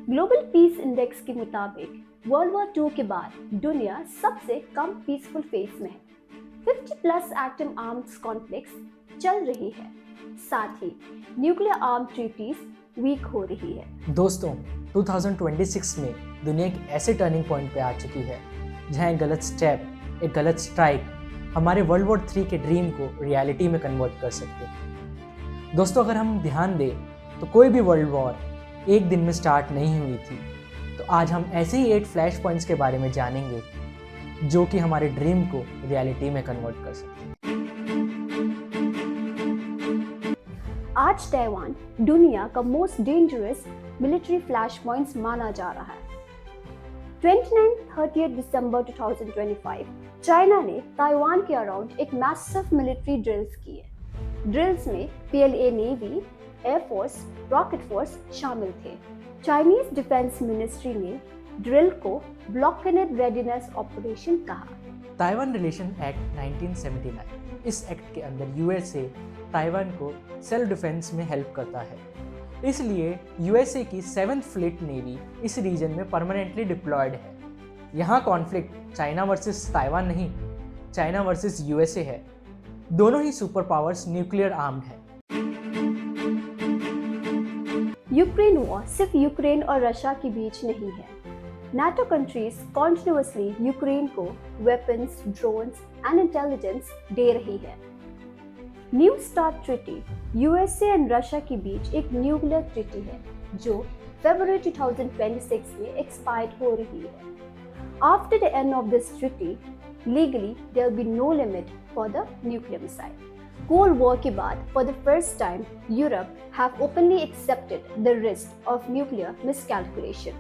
Global peace index के मुताबिक world war 2 के बाद दुनिया सबसे कम पीसफुल फेज में है। 50 प्लस एटम आर्म्स कॉन्फ्लिक्ट्स चल रही है, साथ ही न्यूक्लियर आर्म ट्रीटीज वीक हो रही है। दोस्तों, 2026 में दुनिया एक ऐसे टर्निंग पॉइंट पे आ चुकी है जहां एक गलत स्टेप, एक गलत स्ट्राइक हमारे वर्ल्ड वॉर 3 के ड्रीम को रियलिटी में कन्वर्ट कर सकते हैं। दोस्तों, अगर हम ध्यान दें तो कोई भी वर्ल्ड वॉर एक दिन में स्टार्ट नहीं हुई थी। तो आज हम ऐसे ही 8 फ्लैश पॉइंट्स के बारे में जानेंगे जो कि हमारे ड्रीम को रियलिटी में कन्वर्ट कर सकते हैं। आज ताइवान दुनिया का most dangerous military flash points माना जा रहा है। 29-30 दिसंबर 2025 चाइना ने ताइवान के अराउंड एक मैसिव मिलिट्री ड्रिल्स किए। ड्रिल्स में PLA navy, air force, rocket force शामिल थे। चाइनीज डिफेंस मिनिस्ट्री ने ड्रिल को ब्लॉकेड रेडीनेस ऑपरेशन कहा। ताइवान रिलेशन एक्ट 1979, इस एक्ट के अंदर USA ताइवान को सेल्फ डिफेंस में हेल्प करता है। इसलिए USA की 7th फ्लीट नेवी इस रीजन में परमानेंटली डिप्लॉयड है। यहाँ कॉन्फ्लिक्ट चाइना वर्सेस ताइवान नहीं, चाइना वर्सेस USA है। दोनों ही सुपर पावर्स न्यूक्लियर आर्म्ड है। यूक्रेन वॉर सिर्फ यूक्रेन और रशिया के बीच नहीं है। NATO कंट्रीज कॉन्टिन्यूअसली यूक्रेन को वेपन्स, ड्रोन्स एंड इंटेलिजेंस दे रही है। New start treaty USA and Russia के बीच एक न्यूक्लियर ट्रीटी है जो फरवरी 2026 में एक्सपायर हो रही है। After the end of this treaty, legally there will be no limit for the nuclear missile. Cold war के बाद for the first time Europe have openly accepted the risk of nuclear miscalculation.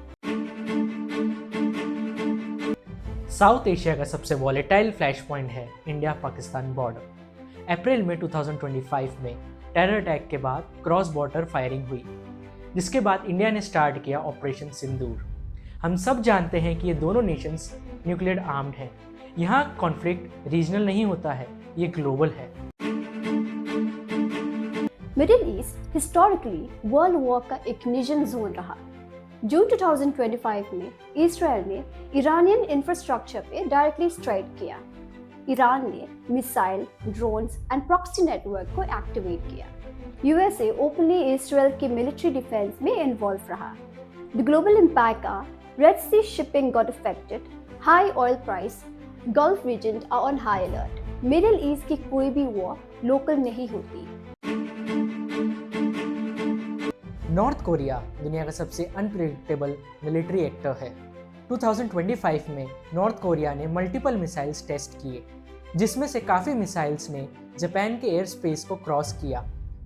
South Asia का सबसे volatile flash point है India Pakistan border. अप्रैल में 2025 में terror attack के बाद क्रॉस बॉर्डर फायरिंग हुई, जिसके बाद इंडिया ने स्टार्ट किया ऑपरेशन सिंदूर। हम सब जानते हैं कि ये दोनों नेशंस न्यूक्लियर आर्म्ड हैं। यहाँ कॉन्फ्लिक्ट रीजनल नहीं होता है, ये ग्लोबल है। Middle East historically world war का इग्निशन जोन रहा। जून 2025 में इजराइल ने ईरानियन इंफ्रास्ट्रक्चर पे डायरेक्टली स्ट्राइक किया। ईरान ने missile, drones and proxy network को एक्टिवेट किया। USA ओपनली इजराइल की मिलिट्री डिफेंस में इन्वॉल्व रहा। The global impact are Red Sea shipping got affected, high oil price, Gulf region are on high alert. Middle East की कोई भी war local नहीं होती। नॉर्थ कोरिया दुनिया का सबसे अनप्रेडिक्टेबल मिलिट्री एक्टर है। 2025 में नॉर्थ कोरिया ने मल्टीपल मिसाइल्स टेस्ट किए, जिसमें से काफ़ी मिसाइल्स ने जापान के एयर स्पेस को क्रॉस किया।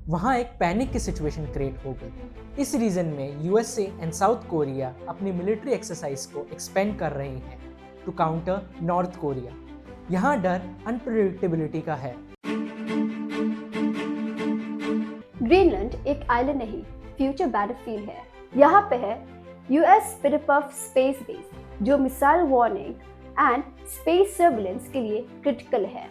वहाँ एक पैनिक की सिचुएशन क्रिएट हो गई। इस रीजन में USA एंड साउथ कोरिया अपनी मिलिट्री एक्सरसाइज को एक्सपेंड कर रहे हैं टू काउंटर नॉर्थ कोरिया। यहाँ डर अनप्रेडिक्टेबिलिटी का है। ग्रीनलैंड एक आइलैंड नहीं, फ्यूचर बैटलफील्ड है। यहाँ पे है US स्पिरिटपफ स्पेस बेस, जो missile warning and space surveillance के लिए क्रिटिकल है।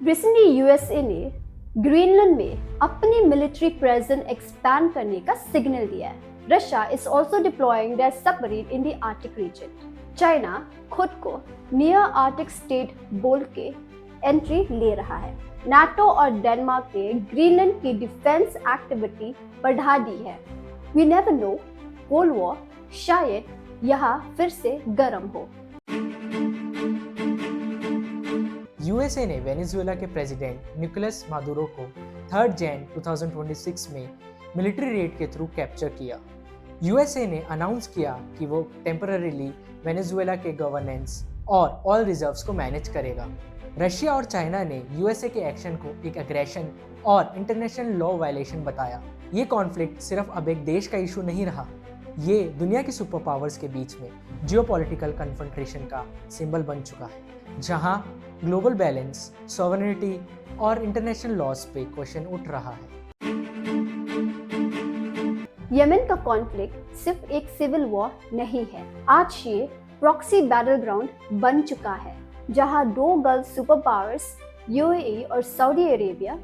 रिसेंटली USA ने ग्रीनलैंड में अपनी मिलिट्री प्रेजेंस एक्सपैंड करने का सिग्नल दिया है। Russia is also deploying their submarine in the Arctic region. China खुद को नियर आर्टिक स्टेट बोल के एंट्री ले रहा है। NATO और डेनमार्क ने ग्रीनलैंड की डिफेंस एक्टिविटी बढ़ा दी है। We never know, cold war शायद यहाँ फिर से गर्म हो। USA ने वेनेजुएला के प्रेसिडेंट निकोलस मादुरो को 3 जनवरी 2026 में मिलिट्री रेड के थ्रू कैप्चर किया। USA ने अनाउंस किया कि वो टेम्पररीली वेनेजुएला के गवर्नेंस और ऑयल रिजर्व्स को मैनेज करेगा। रशिया और चाइना ने USA के एक्शन को एक एग्रेशन और इंटरनेशनल लॉ वायलेशन बताया। ये कॉन्फ्लिक्ट सिर्फ अब एक देश का इशू नहीं रहा, ये दुनिया की सुपर पावर्स के बीच में जियोपॉलिटिकल कन्फ्रंटेशन का सिंबल बन चुका है, जहां ग्लोबल बैलेंस, सॉवरेनिटी और इंटरनेशनल लॉज पे क्वेश्चन उठ रहा है। यमन का कॉन्फ्लिक्ट सिर्फ एक सिविल वॉर नहीं है, आज ये प्रॉक्सी बैटल ग्राउंड बन चुका है, जहां दो गल्फ सुपर पावर्स UAE और सऊदी अरेबिया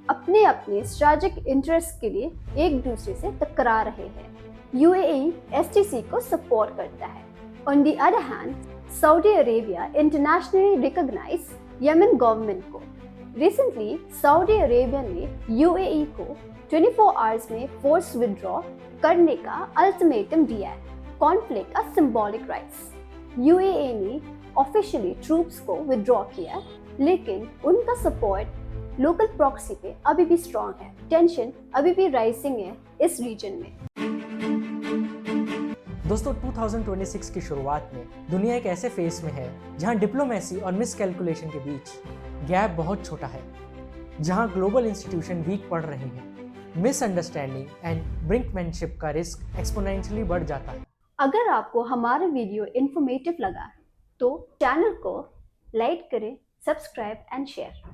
अपने अपने स्ट्रैटेजिक इंटरेस्ट के लिए एक दूसरे से टकरा रहे हैं। UAE STC को सपोर्ट करता है। On the other hand, Saudi Arabia internationally recognize Yemen government को। Recently, Saudi Arabia ने UAE को 24 आवर्स में फोर्स विड्रॉ करने का अल्टीमेटम दिया है, कॉन्फ्लिक्ट का सिंबॉलिक राइट्स। UAE ने ऑफिशियली ट्रूप्स को विड्रॉ किया, लेकिन उनका सपोर्ट लोकल प्रॉक्सी पे अभी भी स्ट्रॉन्ग है। टेंशन अभी भी राइजिंग है इस रीजन में। दोस्तों 2026 की शुरुआत में दुनिया एक ऐसे फेस में है जहां डिप्लोमेसी और मिसकैलकुलेशन के बीच गैप बहुत छोटा है, जहां ग्लोबल इंस्टीट्यूशन वीक पड़ रहे हैं, मिसअंडरस्टैंडिंग एंड ब्रिंकमैनशिप का रिस्क एक्सपोनेंशियली बढ़ जाता है। अगर आपको हमारा वीडियो इन्फॉर्मेटिव लगा तो चैनल को लाइक करें, सब्सक्राइब एंड शेयर।